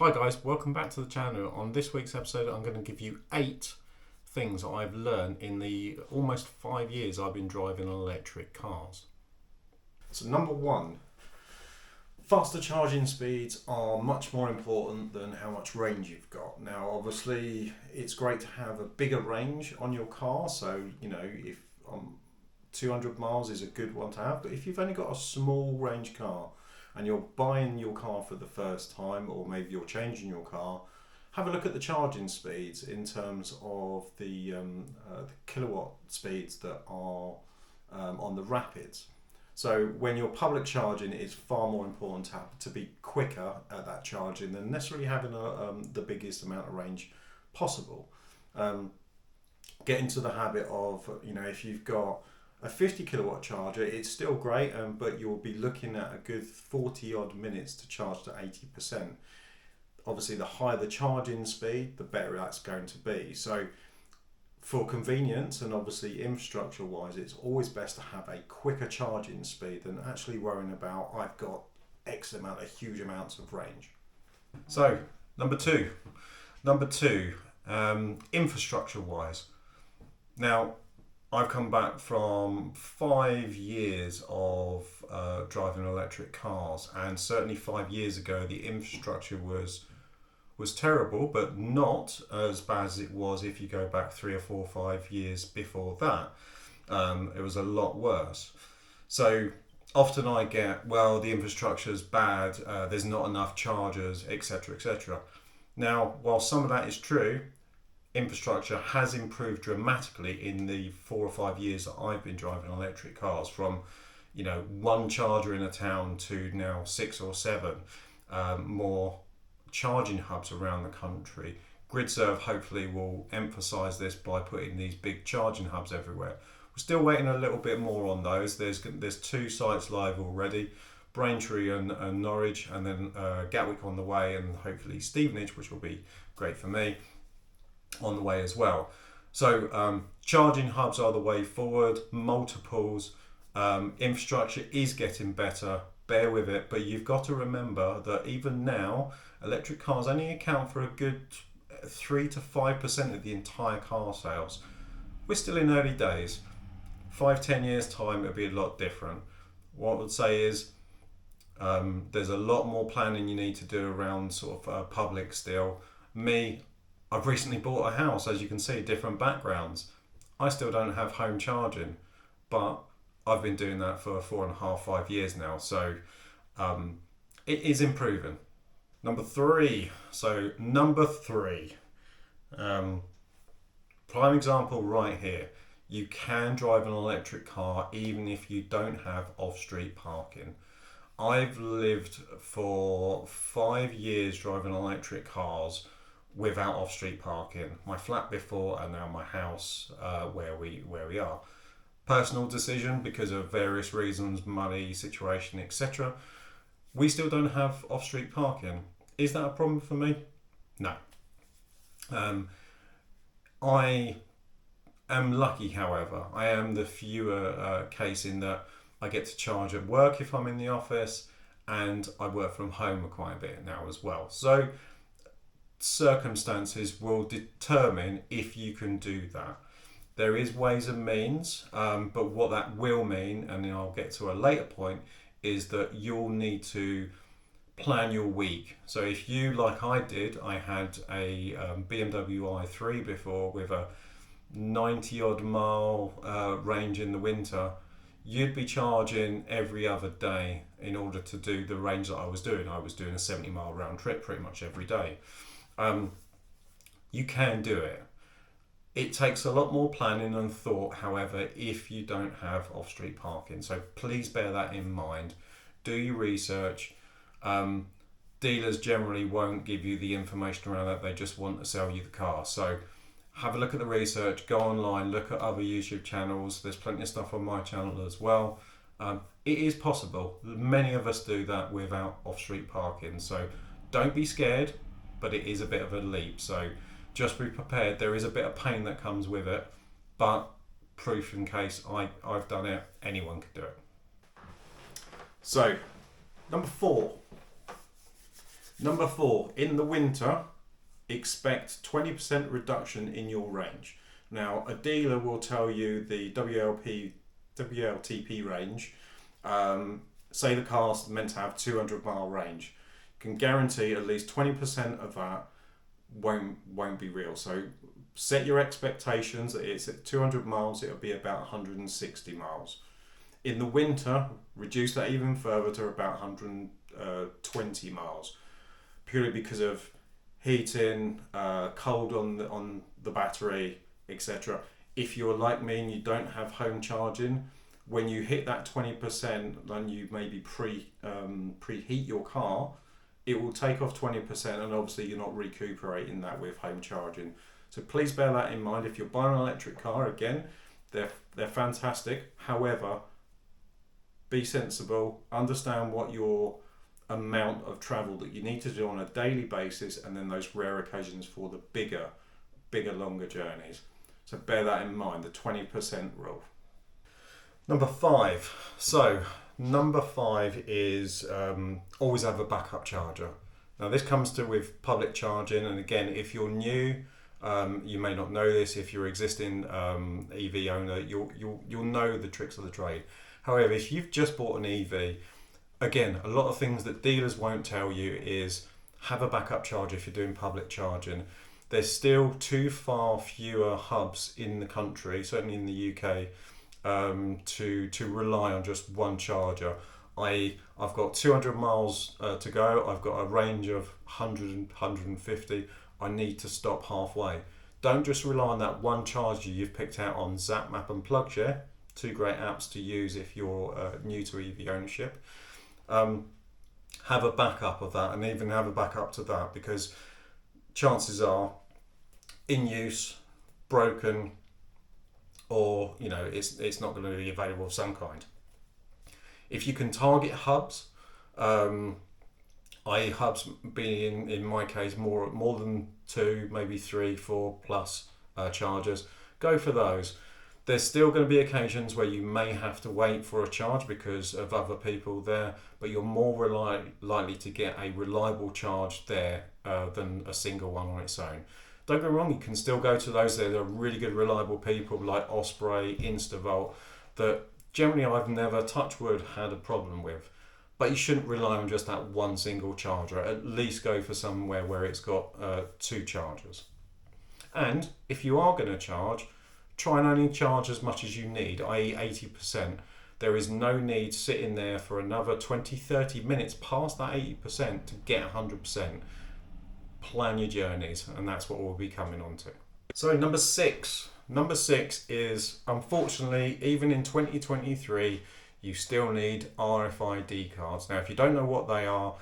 Hi guys, welcome back to the channel. On this week's episode I'm going to give you 8 things that I've learned in the almost 5 years I've been driving electric cars. So number 1, faster charging speeds are much more important than how much range you've got. Now obviously it's great to have a bigger range on your car, so you know if 200 miles is a good one to have, but if you've only got a small range car and you're buying your car for the first time, or maybe you're changing your car, have a look at the charging speeds in terms of the kilowatt speeds that are on the rapids. So when you're public charging, it's far more important to be quicker at that charging than necessarily having the biggest amount of range possible. Get into the habit of, you know, if you've got a 50 kilowatt charger, it's still great, but you'll be looking at a good 40 odd minutes to charge to 80%. Obviously the higher the charging speed, the better that's going to be. So for convenience and obviously infrastructure wise, it's always best to have a quicker charging speed than actually worrying about I've got X amount of huge amounts of range. So number two, infrastructure wise. Now I've come back from 5 years of driving electric cars, and certainly 5 years ago the infrastructure was terrible, but not as bad as it was if you go back 3 or 4 or 5 years before that. It was a lot worse. So often I get, well, the infrastructure is bad, there's not enough chargers, etc, etc. Now, while some of that is true, infrastructure has improved dramatically in the 4 or 5 years that I've been driving electric cars, from, you know, 1 charger in a town to now 6 or 7 more charging hubs around the country. GridServe hopefully will emphasize this by putting these big charging hubs everywhere. We're still waiting a little bit more on those. There's 2 sites live already, Braintree and Norwich, and then Gatwick on the way, and hopefully Stevenage, which will be great for me, on the way as well. So charging hubs are the way forward, multiples. Infrastructure is getting better, bear with it, but you've got to remember that even now electric cars only account for a good 3 to 5% of the entire car sales. We're still in early days. 5-10 years time it'll be a lot different. What I would say is there's a lot more planning you need to do around sort of public still. I've recently bought a house, as you can see, different backgrounds. I still don't have home charging, but I've been doing that for 4.5-5 years now, so it is improving. Number 3, prime example right here. You can drive an electric car even if you don't have off-street parking. I've lived for 5 years driving electric cars without off-street parking. My flat before, and now my house where we are. Personal decision because of various reasons, money, situation, etc. We still don't have off-street parking. Is that a problem for me? No. I am lucky, however. I am the fewer case in that I get to charge at work if I'm in the office, and I work from home quite a bit now as well. So circumstances will determine if you can do that. There is ways and means, but what that will mean, and then I'll get to a later point, is that you'll need to plan your week. So if you, like I did, I had a BMW i3 before with a 90 odd mile range in the winter, you'd be charging every other day in order to do the range that I was doing. I was doing a 70 mile round trip pretty much every day. You can do it. It takes a lot more planning and thought, however, if you don't have off-street parking. So please bear that in mind. Do your research. Dealers generally won't give you the information around that. They just want to sell you the car. So have a look at the research, go online, look at other YouTube channels. There's plenty of stuff on my channel as well. It is possible. Many of us do that without off-street parking. So don't be scared, but it is a bit of a leap. So just be prepared. There is a bit of pain that comes with it, but proof in case I've done it, anyone can do it. So number 4, Number 4, in the winter, expect 20% reduction in your range. Now, a dealer will tell you the WLTP range, say the car's meant to have 200-mile range. You can guarantee at least 20% of that won't be real. So set your expectations that it's at 200 miles, it'll be about 160 miles. In the winter, reduce that even further to about 120 miles, purely because of heating, cold on the battery, etc. If you're like me and you don't have home charging, when you hit that 20%, then you maybe preheat your car, it will take off 20%, and obviously you're not recuperating that with home charging. So please bear that in mind. If you're buying an electric car, again, they're fantastic. However, be sensible, understand what your amount of travel that you need to do on a daily basis, and then those rare occasions for the bigger, longer journeys. So bear that in mind, the 20% rule. Number 5. So number 5 is always have a backup charger. Now this comes to with public charging, and again, if you're new, you may not know this. If you're existing EV owner, you'll know the tricks of the trade. However, if you've just bought an EV, again, a lot of things that dealers won't tell you is have a backup charger if you're doing public charging. There's still too far fewer hubs in the country, certainly in the UK, to rely on just one charger. I've got 200 miles to go. I've got a range of 100, 150. I need to stop halfway. Don't just rely on that one charger you've picked out on ZapMap and PlugShare, 2 great apps to use if you're new to EV ownership. Have a backup of that, and even have a backup to that, because chances are in use, broken, or it's not going to be available of some kind. If you can target hubs, i.e. hubs being in my case more than 2, maybe 3, 4 plus chargers, go for those. There's still going to be occasions where you may have to wait for a charge because of other people there, but you're more likely to get a reliable charge there than a single one on its own. Don't get me wrong, you can still go to those. There are really good reliable people like Osprey, Instavolt, that generally I've never, touch wood, had a problem with. But you shouldn't rely on just that one single charger. At least go for somewhere where it's got 2 chargers. And if you are going to charge, try and only charge as much as you need, i.e. 80%. There is no need sitting there for another 20-30 minutes past that 80% to get 100%. Plan your journeys, and that's what we'll be coming on to. So number 6. Number 6 is, unfortunately, even in 2023, you still need RFID cards. Now, if you don't know what they are,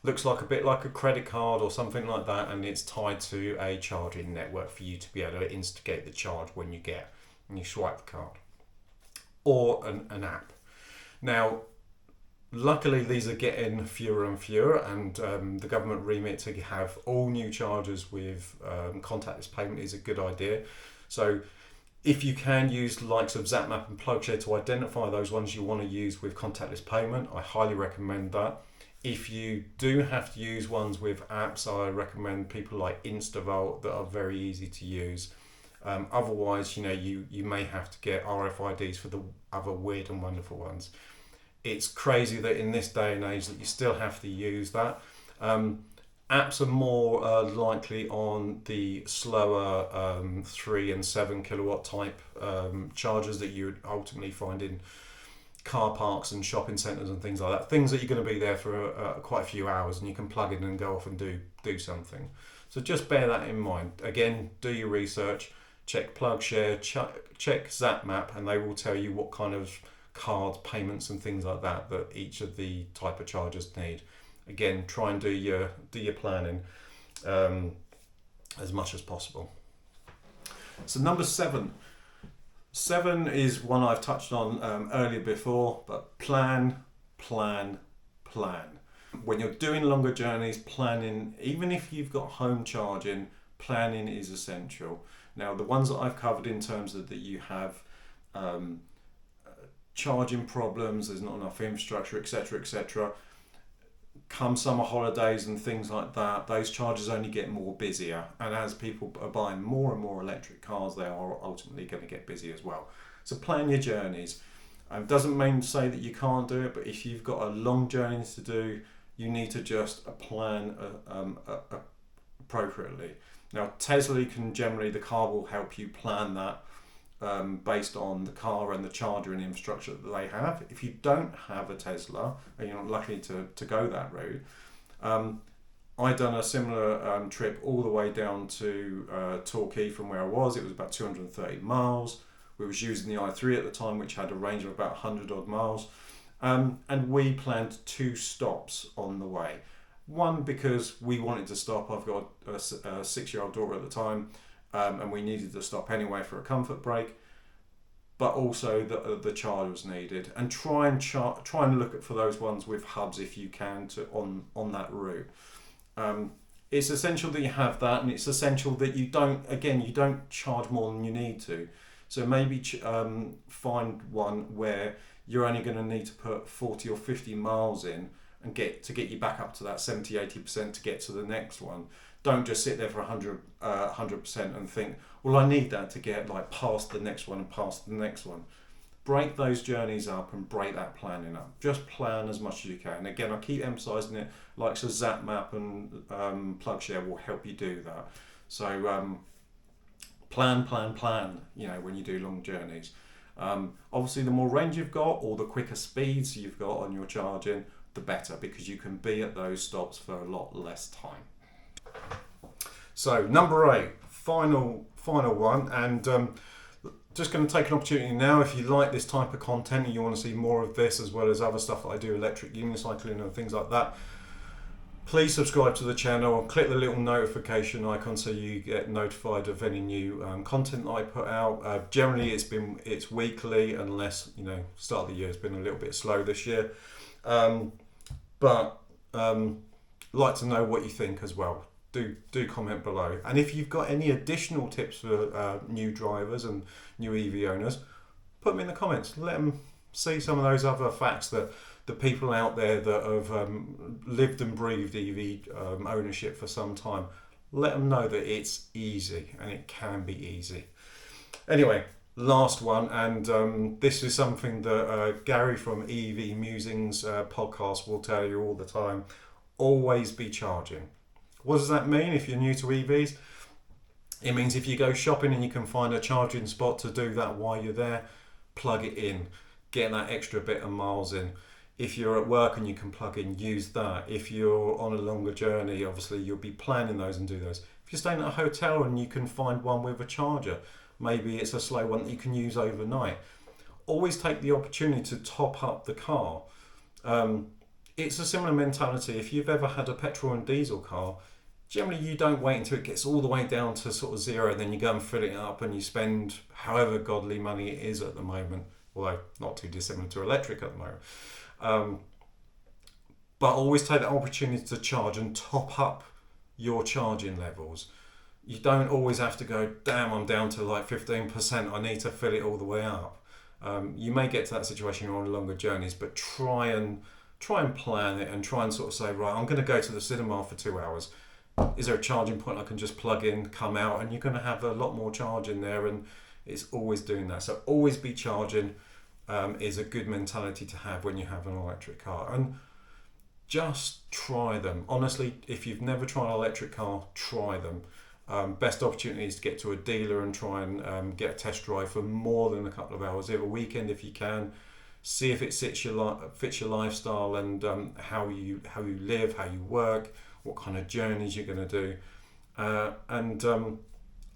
looks like a bit like a credit card or something like that, and it's tied to a charging network for you to be able to instigate the charge when you swipe the card, or an app. Now, luckily these are getting fewer and fewer, and the government remit to have all new chargers with contactless payment is a good idea. So if you can use the likes of ZapMap and PlugShare to identify those ones you want to use with contactless payment, I highly recommend that. If you do have to use ones with apps, I recommend people like Instavolt that are very easy to use. Otherwise, you may have to get RFIDs for the other weird and wonderful ones. It's crazy that in this day and age that you still have to use that. Apps are more likely on the slower 3 and 7 kilowatt type chargers that you would ultimately find in car parks and shopping centres and things like that. Things that you're going to be there for quite a few hours, and you can plug in and go off and do something. So just bear that in mind. Again, do your research, check PlugShare, check ZapMap, and they will tell you what kind of card payments and things like that each of the type of chargers need. Again, try and do your planning as much as possible. So number 7. 7 is one I've touched on earlier before, but plan. When you're doing longer journeys, planning, even if you've got home charging, planning is essential. Now, the ones that I've covered in terms of that you have charging problems, there's not enough infrastructure, etc., come summer holidays and things like that, those chargers only get more busier, and as people are buying more and more electric cars, they are ultimately going to get busy as well. So plan your journeys. Doesn't mean to say that you can't do it, but if you've got a long journey to do, you need to just plan appropriately. Now, Tesla can generally, the car will help you plan that based on the car and the charger and the infrastructure that they have. If you don't have a Tesla and you're not lucky to go that route, I've done a similar trip all the way down to Torquay from where I was. It was about 230 miles. We was using the i3 at the time, which had a range of about 100 odd miles. And we planned 2 stops on the way. One, because we wanted to stop. I've got a 6-year-old daughter at the time, and we needed to stop anyway for a comfort break. But also the charge was needed. And try and look for those ones with hubs if you can on that route. It's essential that you have that, and it's essential that you don't charge more than you need to. So maybe find one where you're only going to need to put 40 or 50 miles in and get you back up to that 70-80% to get to the next one. Don't just sit there for 100% and think, well, I need that to get like past the next one and past the next one. Break those journeys up and break that planning up. Just plan as much as you can. And again, I keep emphasising it, like so ZapMap and PlugShare will help you do that. So plan, when you do long journeys. Obviously, the more range you've got or the quicker speeds you've got on your charging, the better, because you can be at those stops for a lot less time. So number 8, final one, and just going to take an opportunity now, if you like this type of content and you want to see more of this as well as other stuff that I do, electric unicycling and things like that, please subscribe to the channel and click the little notification icon so you get notified of any new content that I put out. Generally it's weekly, unless start of the year has been a little bit slow this year, but like to know what you think as well. Do comment below, and if you've got any additional tips for new drivers and new EV owners, put them in the comments. Let them see some of those other facts that the people out there that have lived and breathed EV ownership for some time. Let them know that it's easy, and it can be easy. Anyway, last one, and this is something that Gary from EV Musings podcast will tell you all the time. Always be charging. What does that mean if you're new to EVs? It means if you go shopping and you can find a charging spot to do that while you're there, plug it in. Get that extra bit of miles in. If you're at work and you can plug in, use that. If you're on a longer journey, obviously you'll be planning those and do those. If you're staying at a hotel and you can find one with a charger, maybe it's a slow one that you can use overnight. Always take the opportunity to top up the car. It's a similar mentality. If you've ever had a petrol and diesel car, generally you don't wait until it gets all the way down to sort of zero, and then you go and fill it up and you spend however godly money it is at the moment, although not too dissimilar to electric at the moment. But always take that opportunity to charge and top up your charging levels. You don't always have to go, damn, I'm down to like 15%, I need to fill it all the way up. You may get to that situation on longer journeys, but try and plan it and try and sort of say, right, I'm going to go to the cinema for 2 hours. Is there a charging point I can just plug in, come out, and you're going to have a lot more charge in there, and it's always doing that. So always be charging is a good mentality to have when you have an electric car. And just try them. Honestly, if you've never tried an electric car, try them. Best opportunity is to get to a dealer and try and get a test drive for more than a couple of hours every weekend if you can. See if it fits your lifestyle and how you live, how you work, what kind of journeys you're going to do, and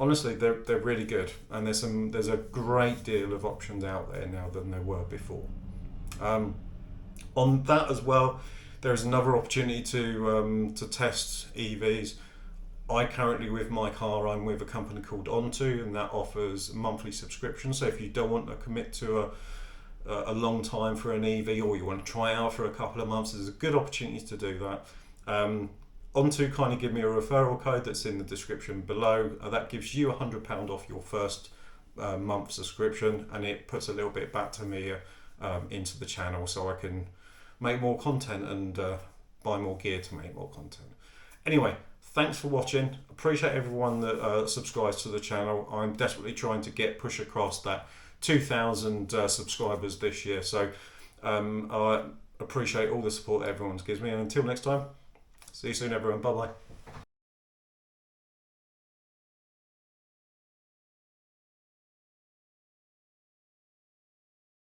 honestly, they're really good. And there's a great deal of options out there now than there were before. On that as well, there is another opportunity to test EVs. I currently, with my car, I'm with a company called Onto, and that offers monthly subscriptions. So if you don't want to commit to a long time for an EV, or you want to try out for a couple of months, there's a good opportunity to do that. Onto kind of give me a referral code that's in the description below. That gives you £100 off your first month subscription, and it puts a little bit back to me into the channel so I can make more content and buy more gear to make more content. Anyway, thanks for watching. Appreciate everyone that subscribes to the channel. I'm desperately trying to push across that 2,000 subscribers this year. So I appreciate all the support everyone gives me. And until next time, see you soon, everyone. Bye bye.